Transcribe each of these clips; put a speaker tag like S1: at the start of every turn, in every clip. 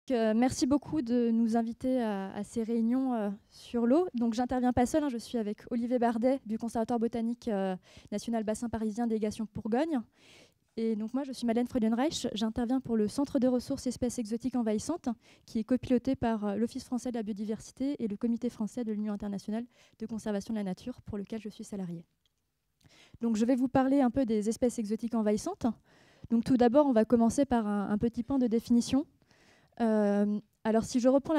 S1: Merci beaucoup de nous inviter à ces réunions sur l'eau. Donc, j'interviens pas seule, hein, je suis avec Olivier Bardet du Conservatoire botanique national bassin parisien délégation Bourgogne. Et donc moi, je suis Madeleine Freudenreich. J'interviens pour le Centre de ressources espèces exotiques envahissantes, qui est copiloté par l'Office français de la biodiversité et le Comité français de l'Union internationale de conservation de la nature, pour lequel je suis salariée. Donc, je vais vous parler un peu des espèces exotiques envahissantes. Donc, tout d'abord, on va commencer par un petit point de définition. Alors, si je reprends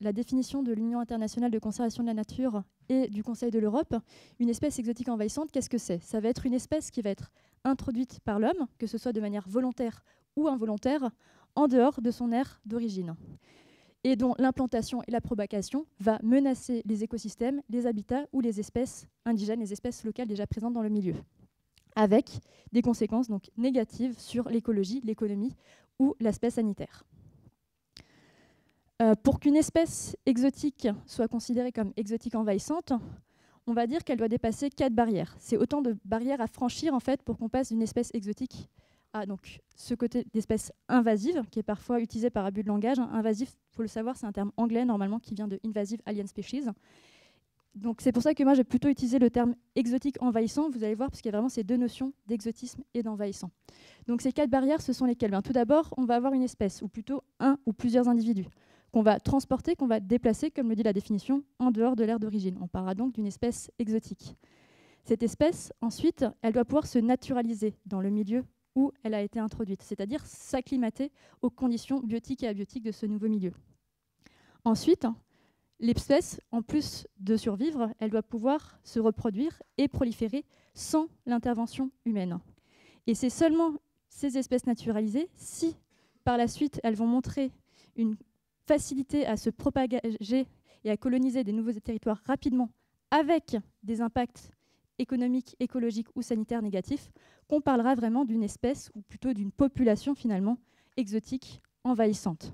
S1: la définition de l'Union internationale de conservation de la nature et du Conseil de l'Europe, une espèce exotique envahissante, qu'est-ce que c'est? Ça va être une espèce qui va être introduite par l'homme, que ce soit de manière volontaire ou involontaire, en dehors de son aire d'origine, et dont l'implantation et la propagation va menacer les écosystèmes, les habitats ou les espèces indigènes, les espèces locales déjà présentes dans le milieu, avec des conséquences donc négatives sur l'écologie, l'économie ou l'aspect sanitaire. Pour qu'une espèce exotique soit considérée comme exotique envahissante, on va dire qu'elle doit dépasser 4 barrières. C'est autant de barrières à franchir en fait, pour qu'on passe d'une espèce exotique à donc, ce côté d'espèce invasive, qui est parfois utilisé par abus de langage. Invasif, il faut le savoir, c'est un terme anglais normalement qui vient de Invasive Alien Species. Donc c'est pour ça que moi j'ai plutôt utilisé le terme exotique envahissant, vous allez voir, parce qu'il y a vraiment ces deux notions d'exotisme et d'envahissant. Donc ces 4 barrières, ce sont lesquelles? Tout d'abord, on va avoir une espèce, ou plutôt un ou plusieurs individus, qu'on va transporter, qu'on va déplacer, comme le dit la définition, en dehors de l'aire d'origine. On parlera donc d'une espèce exotique. Cette espèce, ensuite, elle doit pouvoir se naturaliser dans le milieu où elle a été introduite, c'est-à-dire s'acclimater aux conditions biotiques et abiotiques de ce nouveau milieu. Ensuite, l'espèce, en plus de survivre, elle doit pouvoir se reproduire et proliférer sans l'intervention humaine. Et c'est seulement ces espèces naturalisées, si par la suite elles vont montrer une facilité à se propager et à coloniser des nouveaux territoires rapidement, avec des impacts économiques, écologiques ou sanitaires négatifs, qu'on parlera vraiment d'une espèce, ou plutôt d'une population finalement, exotique envahissante.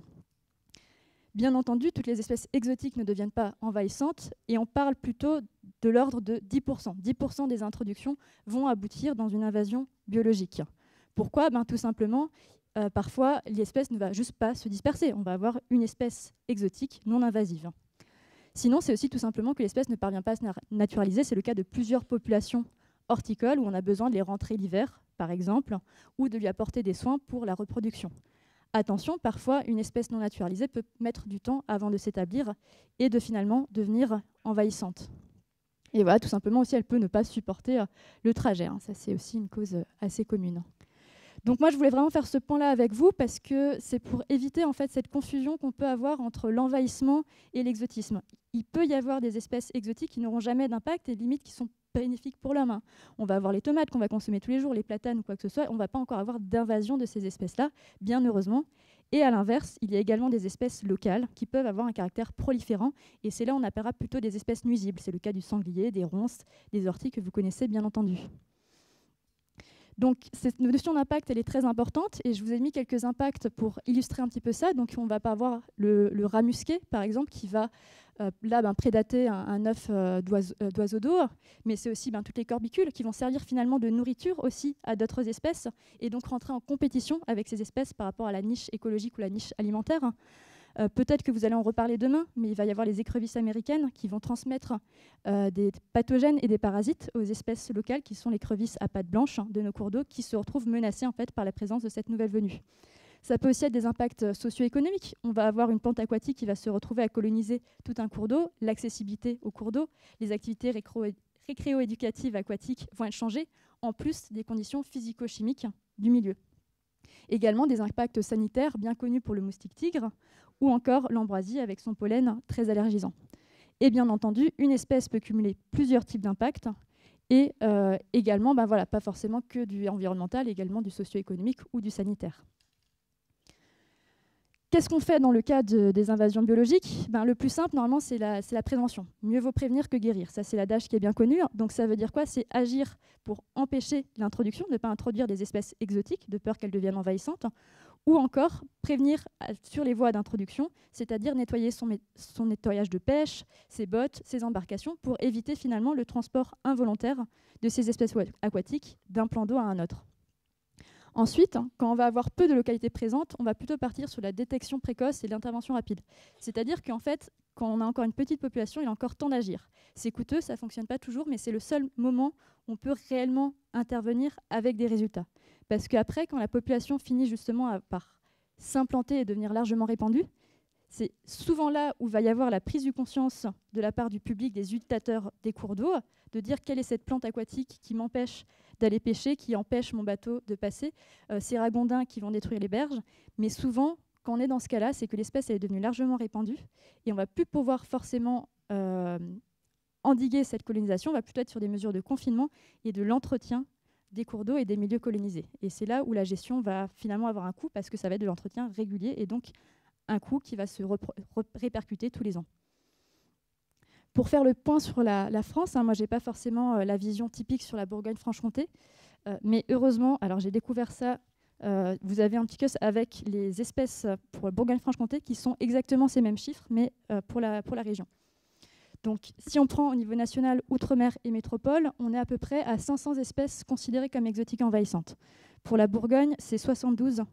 S1: Bien entendu, toutes les espèces exotiques ne deviennent pas envahissantes, et on parle plutôt de l'ordre de 10%. 10% des introductions vont aboutir dans une invasion biologique. Pourquoi? Tout simplement, parfois, l'espèce ne va juste pas se disperser. On va avoir une espèce exotique non invasive. Sinon, c'est aussi tout simplement que l'espèce ne parvient pas à se naturaliser. C'est le cas de plusieurs populations horticoles où on a besoin de les rentrer l'hiver, par exemple, ou de lui apporter des soins pour la reproduction. Attention, parfois, une espèce non naturalisée peut mettre du temps avant de s'établir et de finalement devenir envahissante. Et voilà, tout simplement aussi, elle peut ne pas supporter le trajet. Ça, c'est aussi une cause assez commune. Donc moi, je voulais vraiment faire ce point-là avec vous parce que c'est pour éviter en fait cette confusion qu'on peut avoir entre l'envahissement et l'exotisme. Il peut y avoir des espèces exotiques qui n'auront jamais d'impact et limite qui sont bénéfiques pour l'homme. On va avoir les tomates qu'on va consommer tous les jours, les platanes ou quoi que ce soit. On ne va pas encore avoir d'invasion de ces espèces-là, bien heureusement. Et à l'inverse, il y a également des espèces locales qui peuvent avoir un caractère proliférant. Et c'est là où on appellera plutôt des espèces nuisibles. C'est le cas du sanglier, des ronces, des orties que vous connaissez bien entendu. Donc cette notion d'impact, elle est très importante et je vous ai mis quelques impacts pour illustrer un petit peu ça. Donc on va pas avoir le rat musqué, par exemple, qui va prédater un œuf d'oiseau d'eau, mais c'est aussi toutes les corbicules qui vont servir finalement de nourriture aussi à d'autres espèces et donc rentrer en compétition avec ces espèces par rapport à la niche écologique ou la niche alimentaire. Peut-être que vous allez en reparler demain, mais il va y avoir les écrevisses américaines qui vont transmettre des pathogènes et des parasites aux espèces locales qui sont les crevisses à pattes blanches de nos cours d'eau qui se retrouvent menacées en fait, par la présence de cette nouvelle venue. Ça peut aussi être des impacts socio-économiques. On va avoir une plante aquatique qui va se retrouver à coloniser tout un cours d'eau, l'accessibilité au cours d'eau, les activités récréo-éducatives aquatiques vont être changées, en plus des conditions physico-chimiques du milieu. Également des impacts sanitaires bien connus pour le moustique tigre, ou encore l'ambroisie avec son pollen très allergisant. Et bien entendu, une espèce peut cumuler plusieurs types d'impacts et également, pas forcément que du environnemental, également du socio-économique ou du sanitaire. Qu'est-ce qu'on fait dans le cas des invasions biologiques? Le plus simple, normalement, c'est la prévention. Mieux vaut prévenir que guérir. Ça, c'est l'adage qui est bien connu. Donc, ça veut dire quoi? C'est agir pour empêcher l'introduction, ne pas introduire des espèces exotiques, de peur qu'elles deviennent envahissantes, ou encore prévenir sur les voies d'introduction, c'est-à-dire nettoyer son nettoyage de pêche, ses bottes, ses embarcations, pour éviter finalement le transport involontaire de ces espèces aquatiques d'un plan d'eau à un autre. Ensuite, quand on va avoir peu de localités présentes, on va plutôt partir sur la détection précoce et l'intervention rapide. C'est-à-dire qu'en fait, quand on a encore une petite population, il est encore temps d'agir. C'est coûteux, ça ne fonctionne pas toujours, mais c'est le seul moment où on peut réellement intervenir avec des résultats. Parce qu'après, quand la population finit justement par s'implanter et devenir largement répandue, c'est souvent là où va y avoir la prise de conscience de la part du public, des utilisateurs des cours d'eau, de dire quelle est cette plante aquatique qui m'empêche d'aller pêcher, qui empêche mon bateau de passer, ces ragondins qui vont détruire les berges. Mais souvent, quand on est dans ce cas-là, c'est que l'espèce est devenue largement répandue et on ne va plus pouvoir forcément endiguer cette colonisation, on va plutôt être sur des mesures de confinement et de l'entretien des cours d'eau et des milieux colonisés. Et c'est là où la gestion va finalement avoir un coût parce que ça va être de l'entretien régulier et donc un coût qui va se répercuter tous les ans. Pour faire le point sur la France, moi je n'ai pas forcément la vision typique sur la Bourgogne-Franche-Comté, mais heureusement, alors j'ai découvert ça, vous avez un petit cus avec les espèces pour Bourgogne-Franche-Comté qui sont exactement ces mêmes chiffres, mais pour la région. Donc si on prend au niveau national, Outre-mer et Métropole, on est à peu près à 500 espèces considérées comme exotiques envahissantes. Pour la Bourgogne, c'est 72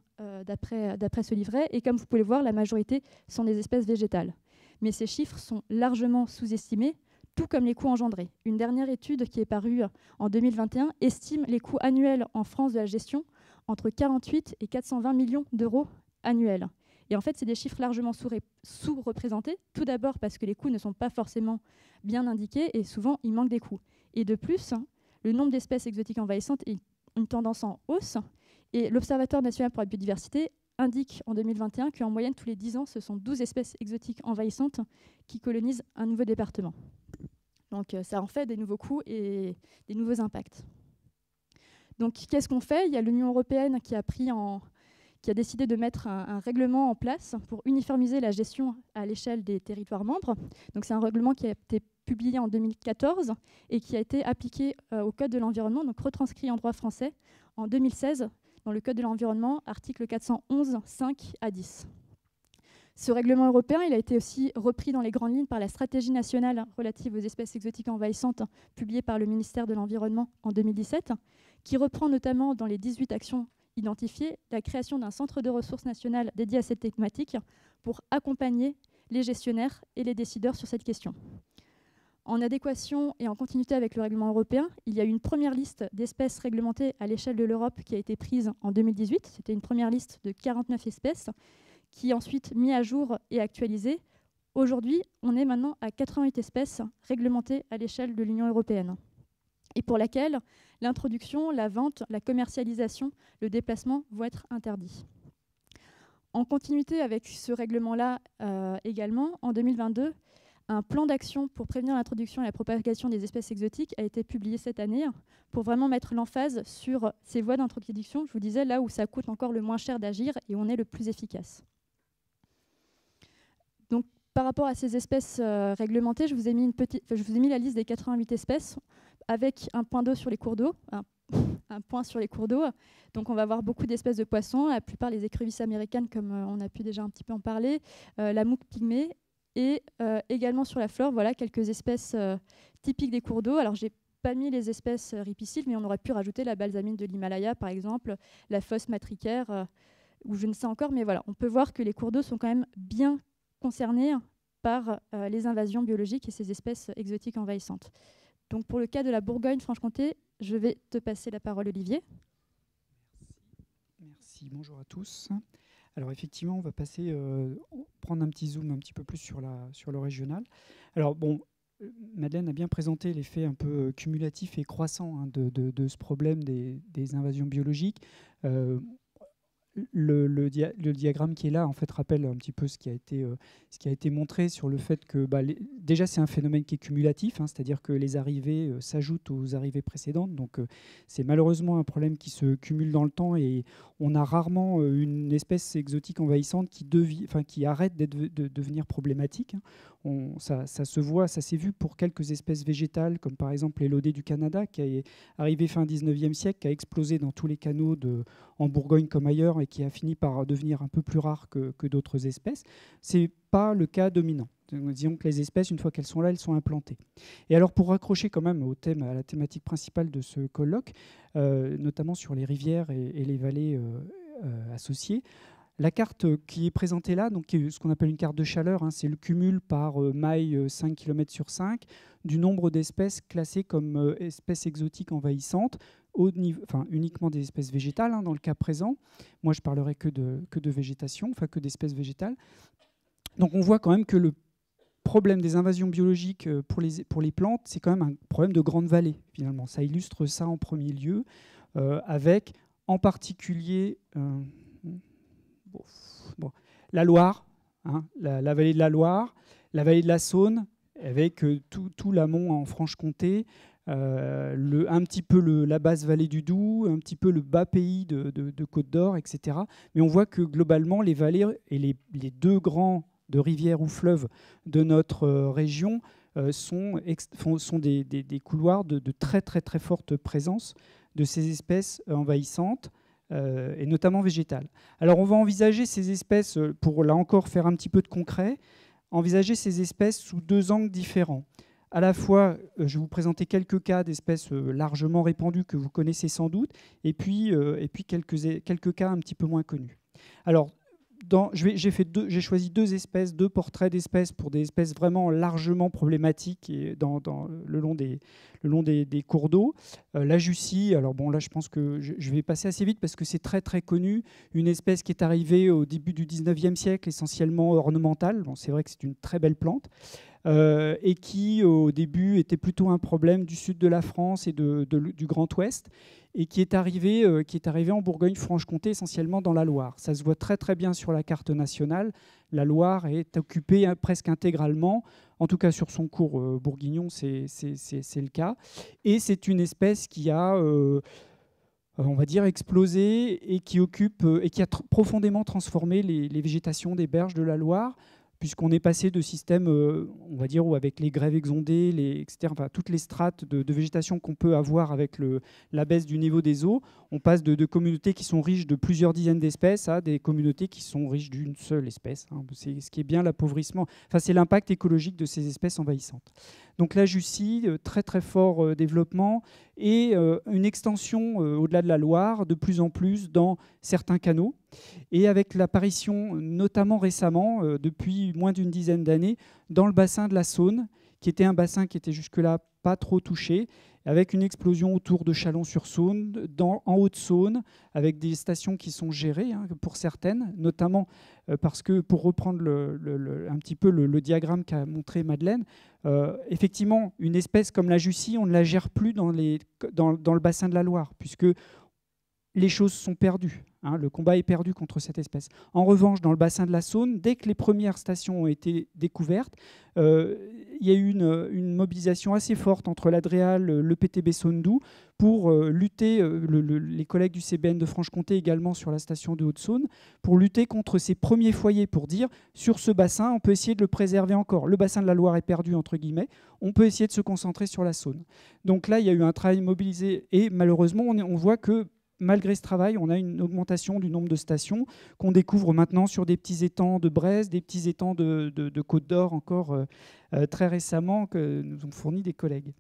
S1: d'après ce livret. Et comme vous pouvez le voir, la majorité sont des espèces végétales. Mais ces chiffres sont largement sous-estimés, tout comme les coûts engendrés. Une dernière étude qui est parue en 2021 estime les coûts annuels en France de la gestion entre 48 et 420 millions d'euros annuels. Et en fait, c'est des chiffres largement sous-représentés, tout d'abord parce que les coûts ne sont pas forcément bien indiqués et souvent, il manque des coûts. Et de plus, le nombre d'espèces exotiques envahissantes est une tendance en hausse. Et l'Observatoire national pour la biodiversité indique en 2021 qu'en moyenne, tous les 10 ans, ce sont 12 espèces exotiques envahissantes qui colonisent un nouveau département. Donc ça en fait des nouveaux coûts et des nouveaux impacts. Donc qu'est-ce qu'on fait? Il y a l'Union européenne qui a décidé de mettre un règlement en place pour uniformiser la gestion à l'échelle des territoires membres. Donc c'est un règlement qui a été publié en 2014 et qui a été appliqué au Code de l'environnement, donc retranscrit en droit français en 2016 dans le Code de l'environnement, article 411, 5 à 10. Ce règlement européen, il a été aussi repris dans les grandes lignes par la stratégie nationale relative aux espèces exotiques envahissantes publiée par le ministère de l'Environnement en 2017, qui reprend notamment dans les 18 actions identifiées la création d'un centre de ressources nationales dédié à cette thématique pour accompagner les gestionnaires et les décideurs sur cette question. En adéquation et en continuité avec le règlement européen, il y a eu une première liste d'espèces réglementées à l'échelle de l'Europe qui a été prise en 2018. C'était une première liste de 49 espèces qui est ensuite mise à jour et actualisée. Aujourd'hui, on est maintenant à 88 espèces réglementées à l'échelle de l'Union européenne et pour laquelle l'introduction, la vente, la commercialisation, le déplacement vont être interdits. En continuité avec ce règlement-là également, en 2022, un plan d'action pour prévenir l'introduction et la propagation des espèces exotiques a été publié cette année pour vraiment mettre l'emphase sur ces voies d'introduction, je vous disais, là où ça coûte encore le moins cher d'agir et où on est le plus efficace. Donc, par rapport à ces espèces réglementées, je vous ai mis la liste des 88 espèces avec un point d'eau sur les cours d'eau, un point sur les cours d'eau. Donc on va avoir beaucoup d'espèces de poissons, la plupart les écrevisses américaines comme on a pu déjà un petit peu en parler, la mouque pygmée et également sur la flore, voilà quelques espèces typiques des cours d'eau. Alors j'ai pas mis les espèces ripiciles, mais on aurait pu rajouter la balsamine de l'Himalaya par exemple, la fosse matricaire ou je ne sais encore, mais voilà, on peut voir que les cours d'eau sont quand même bien concernés par les invasions biologiques et ces espèces exotiques envahissantes. Donc pour le cas de la Bourgogne-Franche-Comté, je vais te passer la parole, Olivier.
S2: Merci, bonjour à tous. Alors effectivement, on va prendre un petit zoom un petit peu plus sur le régional. Alors bon, Madeleine a bien présenté l'effet un peu cumulatif et croissant de ce problème des invasions biologiques. Le diagramme qui est là en fait rappelle un petit peu ce qui a été montré sur le fait que déjà c'est un phénomène qui est cumulatif, c'est-à-dire que les arrivées s'ajoutent aux arrivées précédentes, donc c'est malheureusement un problème qui se cumule dans le temps et on a rarement une espèce exotique envahissante qui arrête de devenir problématique. Ça se voit, ça s'est vu pour quelques espèces végétales comme par exemple l'élodée du Canada qui est arrivé fin 19e siècle, qui a explosé dans tous les canaux en Bourgogne comme ailleurs et qui a fini par devenir un peu plus rare que d'autres espèces. Ce n'est pas le cas dominant. Disons que les espèces, une fois qu'elles sont là, elles sont implantées. Et alors, pour raccrocher quand même au thème, à la thématique principale de ce colloque, notamment sur les rivières et les vallées associées, la carte qui est présentée là, donc, qui est ce qu'on appelle une carte de chaleur, hein, c'est le cumul par maille 5 km sur 5 du nombre d'espèces classées comme espèces exotiques envahissantes, uniquement des espèces végétales, hein, dans le cas présent. Moi, je parlerai que de végétation, enfin que d'espèces végétales. Donc on voit quand même que le problème des invasions biologiques pour les plantes, c'est quand même un problème de grande vallée, finalement. Ça illustre ça en premier lieu, avec en particulier la Loire, hein, la vallée de la Loire, la vallée de la Saône, avec tout l'amont en Franche-Comté, un petit peu la basse vallée du Doubs, un petit peu le bas pays de Côte d'Or, etc. Mais on voit que globalement, les vallées et les deux grands de rivières ou fleuves de notre région sont des couloirs de très très très forte présence de ces espèces envahissantes et notamment végétales. Alors on va envisager ces espèces, pour là encore faire un petit peu de concret, envisager ces espèces sous deux angles différents. À la fois, je vais vous présenter quelques cas d'espèces largement répandues que vous connaissez sans doute, et puis quelques cas un petit peu moins connus. Alors, j'ai choisi deux portraits d'espèces pour des espèces vraiment largement problématiques et le long des cours d'eau. La Jussie, alors bon là je pense que je vais passer assez vite parce que c'est très très connu, une espèce qui est arrivée au début du 19e siècle, essentiellement ornementale. Bon, c'est vrai que c'est une très belle plante. Et qui, au début, était plutôt un problème du sud de la France et du Grand Ouest, et qui est arrivé en Bourgogne-Franche-Comté, essentiellement dans la Loire. Ça se voit très très bien sur la carte nationale. La Loire est occupée presque intégralement, en tout cas sur son cours bourguignon, c'est le cas. Et c'est une espèce qui a... on va dire explosé et qui a profondément transformé les végétations des berges de la Loire, puisqu'on est passé de systèmes, on va dire, où avec les grèves exondées, etc., enfin, toutes les strates de végétation qu'on peut avoir avec la baisse du niveau des eaux, on passe de communautés qui sont riches de plusieurs dizaines d'espèces à des communautés qui sont riches d'une seule espèce. Hein. C'est ce qui est bien l'appauvrissement. Enfin, c'est l'impact écologique de ces espèces envahissantes. Donc la Jussie, très très fort développement, et une extension au-delà de la Loire, de plus en plus dans certains canaux, et avec l'apparition, notamment récemment, depuis moins d'une dizaine d'années, dans le bassin de la Saône, qui était un bassin qui était jusque-là pas trop touché, avec une explosion autour de Chalon-sur-Saône, en Haute-Saône, avec des stations qui sont gérées, hein, pour certaines, notamment parce que, pour reprendre un petit peu le diagramme qu'a montré Madeleine, effectivement, une espèce comme la Jussie, on ne la gère plus dans le bassin de la Loire, puisque les choses sont perdues. Hein, le combat est perdu contre cette espèce. En revanche, dans le bassin de la Saône, dès que les premières stations ont été découvertes, il y a eu une mobilisation assez forte entre l'Adréal, le PTB Saône-Doubs, pour lutter, les collègues du CBN de Franche-Comté également sur la station de Haute-Saône, pour lutter contre ces premiers foyers, pour dire, sur ce bassin, on peut essayer de le préserver encore. Le bassin de la Loire est perdu, entre guillemets, on peut essayer de se concentrer sur la Saône. Donc là, il y a eu un travail mobilisé, et malheureusement, on voit que malgré ce travail, on a une augmentation du nombre de stations qu'on découvre maintenant sur des petits étangs de Brest, des petits étangs de Côte d'Or encore très récemment, que nous ont fourni des collègues.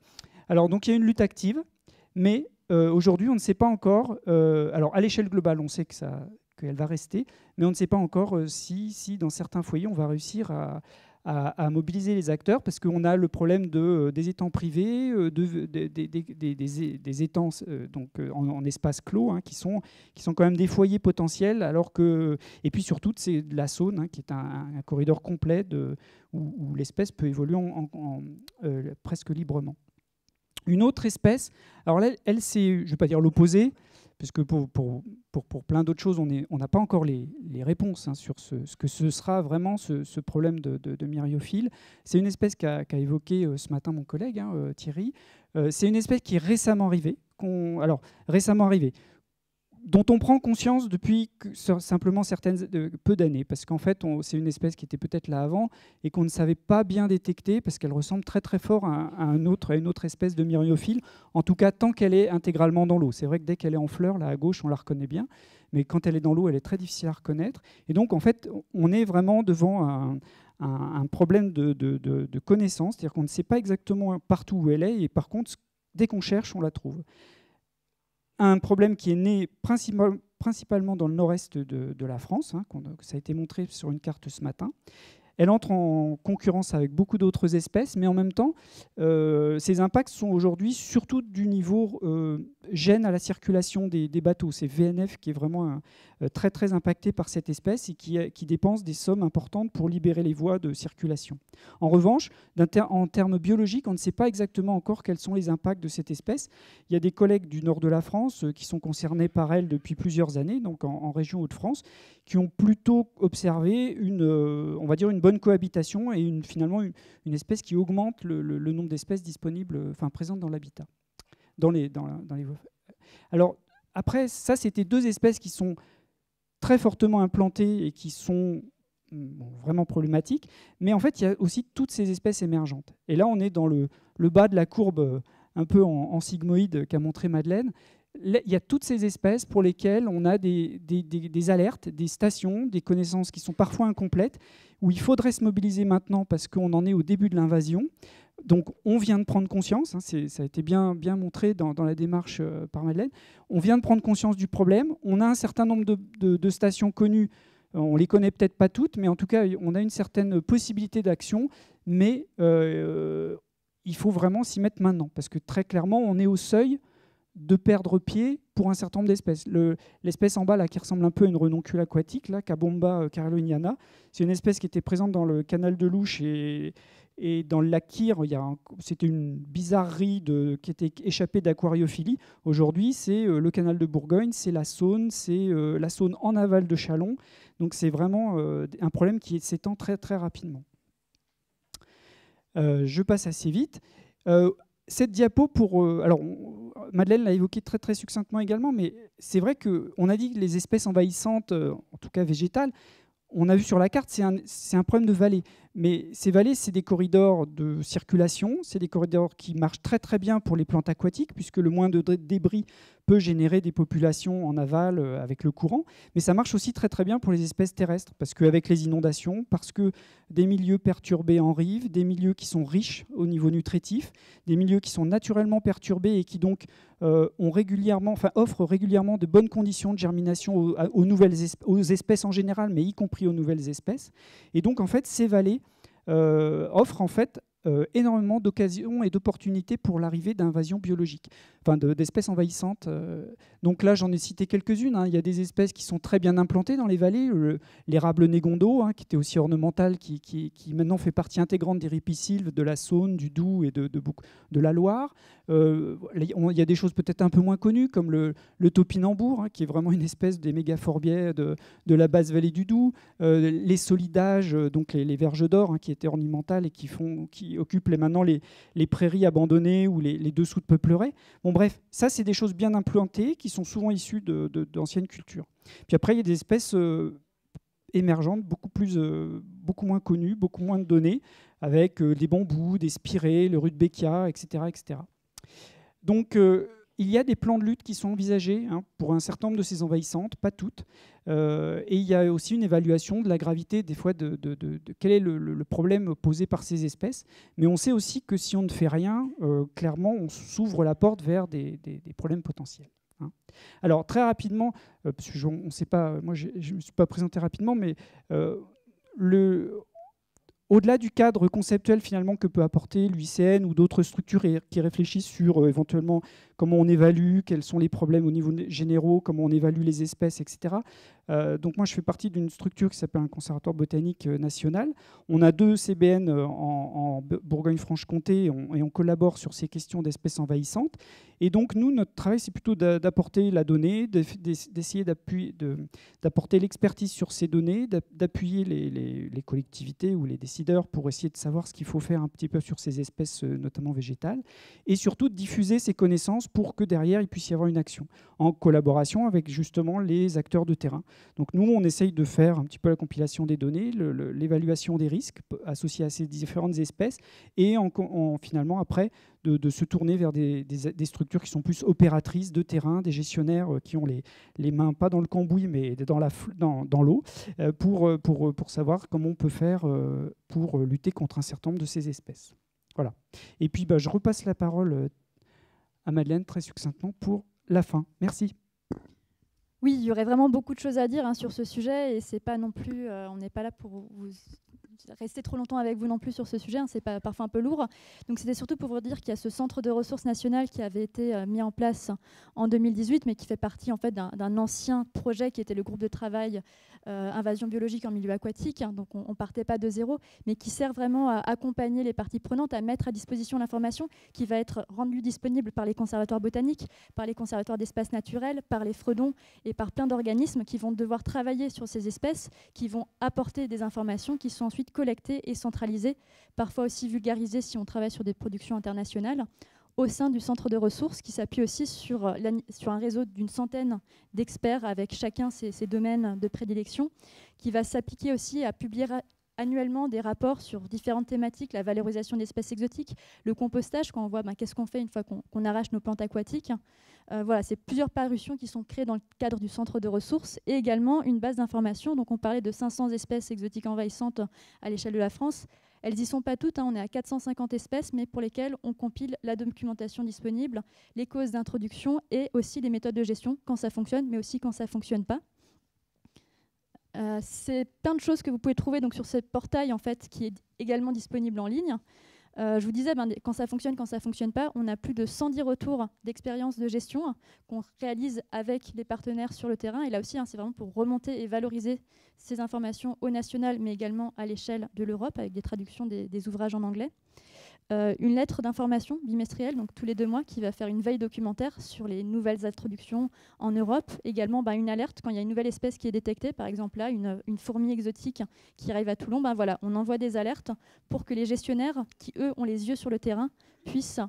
S2: Alors, donc, il y a une lutte active, mais aujourd'hui, on ne sait pas encore... alors, à l'échelle globale, on sait qu'elle va rester, mais on ne sait pas encore si dans certains foyers, on va réussir à mobiliser les acteurs, parce qu'on a le problème des étangs privés, des étangs en espace clos, hein, qui sont quand même des foyers potentiels, et puis surtout, c'est la Saône, hein, qui est un corridor complet où l'espèce peut évoluer presque librement. Une autre espèce, alors là, elle c'est, je ne vais pas dire l'opposé, parce que pour plein d'autres choses, on n'a pas encore les réponses, hein, sur ce que ce sera vraiment ce problème de myriophiles. C'est une espèce qu'a évoqué ce matin mon collègue, hein, Thierry. C'est une espèce qui est récemment arrivée. dont on prend conscience depuis simplement peu d'années, parce qu'en fait, c'est une espèce qui était peut-être là avant et qu'on ne savait pas bien détecter, parce qu'elle ressemble très très fort à une autre espèce de myriophile, en tout cas tant qu'elle est intégralement dans l'eau. C'est vrai que dès qu'elle est en fleurs, là à gauche, on la reconnaît bien, mais quand elle est dans l'eau, elle est très difficile à reconnaître. Et donc, en fait, on est vraiment devant un problème de connaissance, c'est-à-dire qu'on ne sait pas exactement partout où elle est, et par contre, dès qu'on cherche, on la trouve. Un problème qui est né principalement dans le nord-est de la France, hein, ça a été montré sur une carte ce matin. Elle entre en concurrence avec beaucoup d'autres espèces, mais en même temps, ces impacts sont aujourd'hui surtout du niveau gêne à la circulation des bateaux. C'est VNF qui est vraiment très, très impacté par cette espèce et qui dépense des sommes importantes pour libérer les voies de circulation. En revanche, en termes biologiques, on ne sait pas exactement encore quels sont les impacts de cette espèce. Il y a des collègues du nord de la France qui sont concernés par elle depuis plusieurs années, donc en région Hauts-de-France, qui ont plutôt observé on va dire une bonne cohabitation et finalement une espèce qui augmente le nombre d'espèces disponibles, présentes dans l'habitat. Alors, après, ça, c'était deux espèces qui sont très fortement implantées et qui sont vraiment problématiques. Mais en fait, il y a aussi toutes ces espèces émergentes. Et là, on est dans le bas de la courbe un peu en sigmoïde qu'a montré Madeleine. Il y a toutes ces espèces pour lesquelles on a des alertes, des stations, des connaissances qui sont parfois incomplètes, où il faudrait se mobiliser maintenant parce qu'on en est au début de l'invasion. Donc on vient de prendre conscience, hein, ça a été bien montré dans la démarche par Madeleine, on vient de prendre conscience du problème, on a un certain nombre de stations connues, on ne les connaît peut-être pas toutes, mais en tout cas on a une certaine possibilité d'action, mais il faut vraiment s'y mettre maintenant, parce que très clairement on est au seuil de perdre pied pour un certain nombre d'espèces. L'espèce en bas, là, qui ressemble un peu à une renoncule aquatique, là, Cabomba caroliniana, c'est une espèce qui était présente dans le canal de Louche et dans le lac Kyr. C'était une bizarrerie qui était échappée d'aquariophilie. Aujourd'hui, c'est le canal de Bourgogne, c'est la Saône en aval de Châlons. Donc c'est vraiment un problème qui s'étend très, très rapidement. Je passe assez vite. Cette diapo, alors Madeleine l'a évoqué très très succinctement également, mais c'est vrai qu'on a dit que les espèces envahissantes, en tout cas végétales, on a vu sur la carte, c'est un problème de vallée. Mais ces vallées, c'est des corridors de circulation, c'est des corridors qui marchent très très bien pour les plantes aquatiques, puisque le moins de débris peut générer des populations en aval avec le courant. Mais ça marche aussi très très bien pour les espèces terrestres, parce qu'avec les inondations, parce que des milieux perturbés en rive, des milieux qui sont riches au niveau nutritif, des milieux qui sont naturellement perturbés et qui donc offrent régulièrement de bonnes conditions de germination aux espèces en général, mais y compris aux nouvelles espèces. Et donc en fait, ces vallées offrent en fait énormément d'occasions et d'opportunités pour l'arrivée d'invasions biologiques, d'espèces envahissantes. Donc là, j'en ai cité quelques-unes. Hein. Il y a des espèces qui sont très bien implantées dans les vallées. L'érable négondo, hein, qui était aussi ornemental, qui maintenant fait partie intégrante des ripicylves de la Saône, du Doubs et de la Loire. Il y a des choses peut-être un peu moins connues, comme le topinambour, hein, qui est vraiment une espèce des mégaphorbiae de la basse vallée du Doubs. Les solidages, donc les verges d'or, hein, qui étaient ornementales et qui occupent maintenant les prairies abandonnées ou les dessous de peupleraies. Bon, bref, ça, c'est des choses bien implantées qui sont souvent issues d'anciennes cultures. Puis après, il y a des espèces émergentes, beaucoup moins connues, beaucoup moins de données, avec des bambous, des spirées, le rudbeckia, etc., etc. Donc, il y a des plans de lutte qui sont envisagés, hein, pour un certain nombre de ces envahissantes, pas toutes. Et il y a aussi une évaluation de la gravité, des fois, de quel est le problème posé par ces espèces. Mais on sait aussi que si on ne fait rien, clairement, on s'ouvre la porte vers des problèmes potentiels. Hein. Alors, très rapidement, parce que on sait pas, moi je ne me suis pas présenté rapidement, mais au-delà du cadre conceptuel finalement que peut apporter l'UICN ou d'autres structures qui réfléchissent sur éventuellement comment on évalue, quels sont les problèmes au niveau généraux, comment on évalue les espèces, etc. Donc moi je fais partie d'une structure qui s'appelle un conservatoire botanique national. On a 2 CBN en Bourgogne-Franche-Comté et on collabore sur ces questions d'espèces envahissantes. Et donc nous, notre travail, c'est plutôt d'apporter la donnée, d'essayer d'apporter l'expertise sur ces données, d'appuyer les collectivités ou les décideurs pour essayer de savoir ce qu'il faut faire un petit peu sur ces espèces, notamment végétales, et surtout de diffuser ces connaissances pour que derrière, il puisse y avoir une action, en collaboration avec justement les acteurs de terrain. Donc nous, on essaye de faire un petit peu la compilation des données, l'évaluation des risques associés à ces différentes espèces, et finalement, après, de se tourner vers des structures qui sont plus opératrices de terrain, des gestionnaires qui ont les mains pas dans le cambouis, mais dans l'eau, pour savoir comment on peut faire pour lutter contre un certain nombre de ces espèces. Voilà. Et puis, je repasse la parole à Madeleine, très succinctement, pour la fin. Merci.
S1: Oui, il y aurait vraiment beaucoup de choses à dire sur ce sujet, et c'est pas non plus, on n'est pas là pour vous rester trop longtemps avec vous non plus sur ce sujet, c'est parfois un peu lourd. Donc c'était surtout pour vous dire qu'il y a ce centre de ressources nationales qui avait été mis en place en 2018, mais qui fait partie en fait d'un ancien projet qui était le groupe de travail invasion biologique en milieu aquatique. Donc on partait pas de zéro, mais qui sert vraiment à accompagner les parties prenantes, à mettre à disposition l'information qui va être rendue disponible par les conservatoires botaniques, par les conservatoires d'espaces naturels, par les fredons et par plein d'organismes qui vont devoir travailler sur ces espèces, qui vont apporter des informations qui sont ensuite collectées et centralisées, parfois aussi vulgarisées si on travaille sur des productions internationales, au sein du centre de ressources qui s'appuie aussi sur un réseau d'une centaine d'experts avec chacun ses domaines de prédilection, qui va s'appliquer aussi à publier annuellement des rapports sur différentes thématiques, la valorisation d'espèces exotiques, le compostage, quand on voit qu'est-ce qu'on fait une fois qu'on arrache nos plantes aquatiques. Voilà, c'est plusieurs parutions qui sont créées dans le cadre du centre de ressources et également une base d'information. Donc on parlait de 500 espèces exotiques envahissantes à l'échelle de la France. Elles n'y sont pas toutes, on est à 450 espèces, mais pour lesquelles on compile la documentation disponible, les causes d'introduction et aussi les méthodes de gestion, quand ça fonctionne, mais aussi quand ça ne fonctionne pas. C'est plein de choses que vous pouvez trouver donc, sur ce portail en fait, qui est également disponible en ligne. Je vous disais, quand ça fonctionne pas, on a plus de 110 retours d'expérience de gestion qu'on réalise avec les partenaires sur le terrain. Et là aussi, c'est vraiment pour remonter et valoriser ces informations au national, mais également à l'échelle de l'Europe, avec des traductions des ouvrages en anglais. Une lettre d'information bimestrielle, donc tous les 2 mois, qui va faire une veille documentaire sur les nouvelles introductions en Europe. Également, une alerte quand il y a une nouvelle espèce qui est détectée, par exemple là, une fourmi exotique qui arrive à Toulon. Voilà, on envoie des alertes pour que les gestionnaires, qui eux ont les yeux sur le terrain, puissent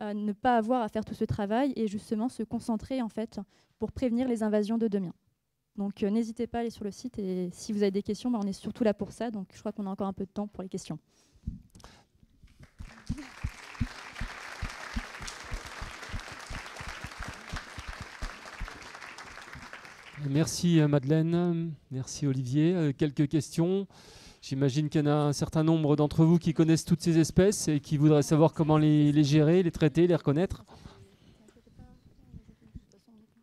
S1: ne pas avoir à faire tout ce travail et justement se concentrer en fait pour prévenir les invasions de demain. Donc n'hésitez pas à aller sur le site et si vous avez des questions, on est surtout là pour ça. Donc je crois qu'on a encore un peu de temps pour les questions.
S3: Merci Madeleine, merci Olivier. Quelques questions. J'imagine qu'il y en a un certain nombre d'entre vous qui connaissent toutes ces espèces et qui voudraient savoir comment les gérer, les traiter, les reconnaître.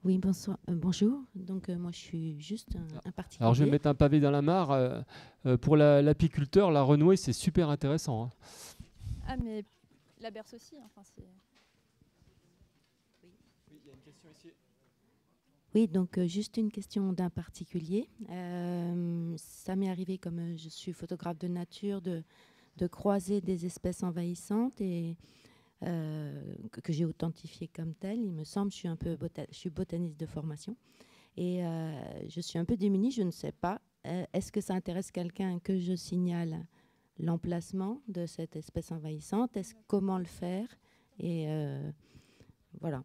S4: Oui, bonsoir, bonjour. Donc moi je suis juste un particulier.
S3: Alors je vais mettre un pavé dans la mare. Pour l'apiculteur, la renouée, c'est super intéressant. Hein.
S1: Ah mais la berce aussi. Oui,
S3: il y a une question ici.
S4: Oui, donc juste une question d'un particulier. Ça m'est arrivé, comme je suis photographe de nature, de croiser des espèces envahissantes et que j'ai authentifiées comme telles. Il me semble, je suis botaniste de formation et je suis un peu démunie, je ne sais pas. Est-ce que ça intéresse quelqu'un que je signale l'emplacement de cette espèce envahissante? Comment le faire? Et voilà.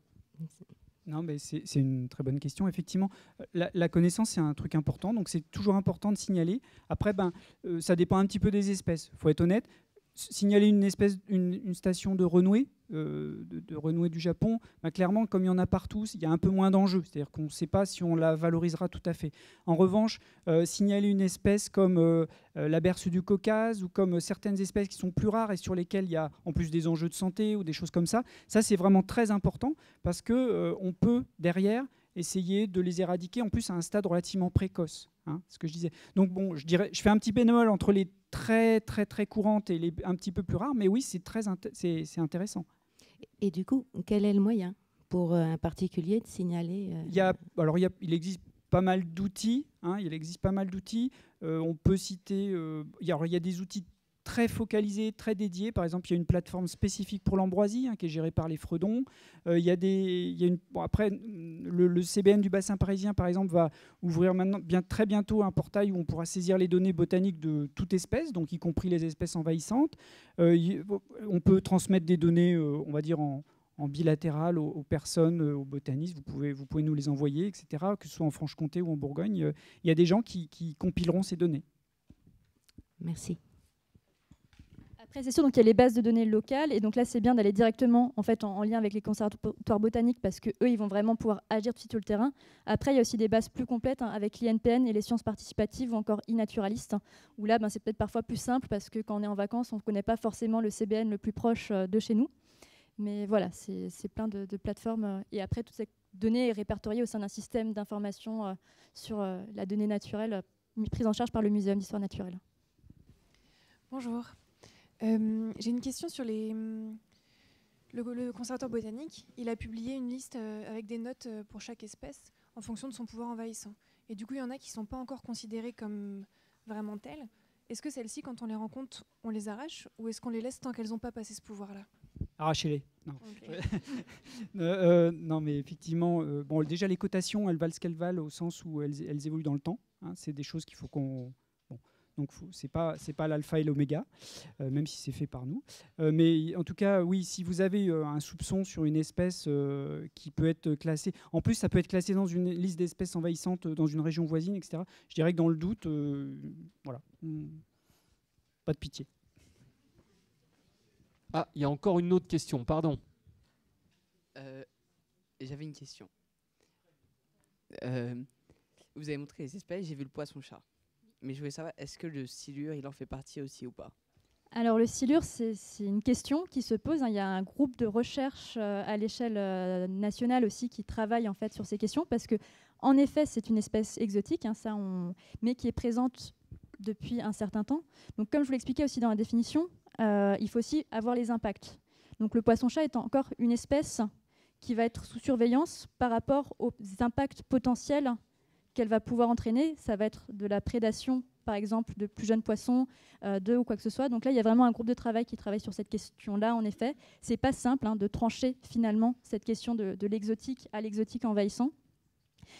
S2: Non, mais c'est une très bonne question. Effectivement, la connaissance, c'est un truc important. Donc, c'est toujours important de signaler. Après, ça dépend un petit peu des espèces. Il faut être honnête. Signaler une station de renouée, de renouée du Japon, clairement, comme il y en a partout, il y a un peu moins d'enjeux. C'est-à-dire qu'on ne sait pas si on la valorisera tout à fait. En revanche, signaler une espèce comme la berce du Caucase ou comme certaines espèces qui sont plus rares et sur lesquelles il y a en plus des enjeux de santé ou des choses comme ça, c'est vraiment très important parce qu'on peut, derrière, essayer de les éradiquer, en plus à un stade relativement précoce. Ce que je disais. Donc bon, je fais un petit bémol entre les très très très courantes et les un petit peu plus rares, mais oui, c'est intéressant.
S4: Et du coup, quel est le moyen pour un particulier de signaler
S2: il existe pas mal d'outils. On peut citer. Il y a des outils très focalisés, très dédiés. Par exemple, il y a une plateforme spécifique pour l'ambroisie qui est gérée par les fredons. Après, le CBN du bassin parisien, par exemple, va ouvrir très bientôt un portail où on pourra saisir les données botaniques de toute espèce, donc y compris les espèces envahissantes. On peut transmettre des données, on va dire, en en bilatéral aux personnes, aux botanistes. Vous pouvez nous les envoyer, etc., que ce soit en Franche-Comté ou en Bourgogne. Il y a des gens qui compileront ces données.
S4: Merci.
S1: Après, c'est sûr, donc il y a les bases de données locales, et donc là, c'est bien d'aller directement en lien avec les conservatoires botaniques, parce qu'eux, ils vont vraiment pouvoir agir tout de suite sur le terrain. Après, il y a aussi des bases plus complètes avec l'INPN et les sciences participatives, ou encore e-naturalistes, où là, c'est peut-être parfois plus simple, parce que quand on est en vacances, on ne connaît pas forcément le CBN le plus proche de chez nous. Mais voilà, c'est plein de plateformes. Et après, toute cette donnée est répertoriée au sein d'un système d'information sur la donnée naturelle, prise en charge par le Muséum d'histoire naturelle.
S5: Bonjour. J'ai une question sur le conservatoire botanique. Il a publié une liste avec des notes pour chaque espèce en fonction de son pouvoir envahissant. Et du coup, il y en a qui ne sont pas encore considérées comme vraiment telles. Est-ce que celles-ci, quand on les rencontre, on les arrache, ou est-ce qu'on les laisse tant qu'elles n'ont pas passé ce pouvoir-là?
S2: Arrachez-les. Non.
S5: Okay.
S2: Non, mais effectivement, bon, déjà les cotations, elles valent ce qu'elles valent au sens où elles évoluent dans le temps. Hein, c'est des choses qu'il faut qu'on... Donc c'est pas l'alpha et l'oméga, même si c'est fait par nous. Mais en tout cas, oui, si vous avez un soupçon sur une espèce qui peut être classée, en plus ça peut être classé dans une liste d'espèces envahissantes dans une région voisine, etc. Je dirais que dans le doute, voilà, pas de pitié.
S3: Ah, il y a encore une autre question, pardon.
S6: J'avais une question. Vous avez montré les espèces, j'ai vu le poisson-chat. Mais je voulais savoir, est-ce que le silure, il en fait partie aussi ou pas?
S1: Alors le silure, c'est une question qui se pose. Il y a un groupe de recherche à l'échelle nationale aussi qui travaille en fait sur ces questions, parce que en effet, c'est une espèce exotique, mais qui est présente depuis un certain temps. Donc comme je vous l'expliquais aussi dans la définition, il faut aussi avoir les impacts. Donc le poisson-chat est encore une espèce qui va être sous surveillance par rapport aux impacts potentiels qu'elle va pouvoir entraîner. Ça va être de la prédation, par exemple, de plus jeunes poissons, d'œufs ou quoi que ce soit. Donc là, il y a vraiment un groupe de travail qui travaille sur cette question-là, en effet. C'est pas simple de trancher, finalement, cette question de l'exotique à l'exotique envahissant.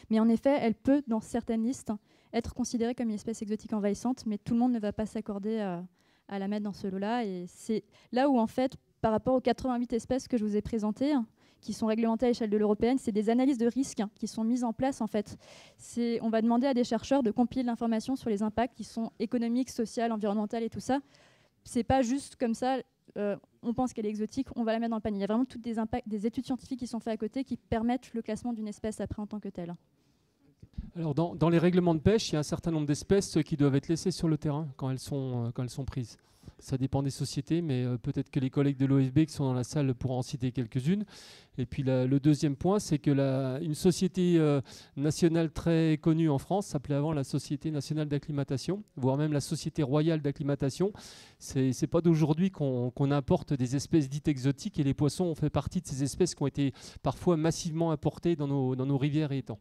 S1: Mais en effet, elle peut, dans certaines listes, être considérée comme une espèce exotique envahissante, mais tout le monde ne va pas s'accorder à la mettre dans ce lot-là. Et c'est là où, en fait, par rapport aux 88 espèces que je vous ai présentées, qui sont réglementées à l'échelle de l'européenne, c'est des analyses de risques qui sont mises en place. En fait, on va demander à des chercheurs de compiler de l'information sur les impacts qui sont économiques, sociaux, environnementaux et tout ça. C'est pas juste comme ça, on pense qu'elle est exotique, on va la mettre dans le panier. Il y a vraiment toutes des études scientifiques qui sont faites à côté qui permettent le classement d'une espèce après en tant que telle.
S3: Alors dans les règlements de pêche, il y a un certain nombre d'espèces qui doivent être laissées sur le terrain quand elles sont prises. Ça dépend des sociétés, mais peut-être que les collègues de l'OFB qui sont dans la salle pourront en citer quelques-unes. Et puis le deuxième point, c'est que une société nationale très connue en France s'appelait avant la Société nationale d'acclimatation, voire même la Société royale d'acclimatation. C'est pas d'aujourd'hui qu'on importe des espèces dites exotiques, et les poissons ont fait partie de ces espèces qui ont été parfois massivement importées dans nos rivières et étangs.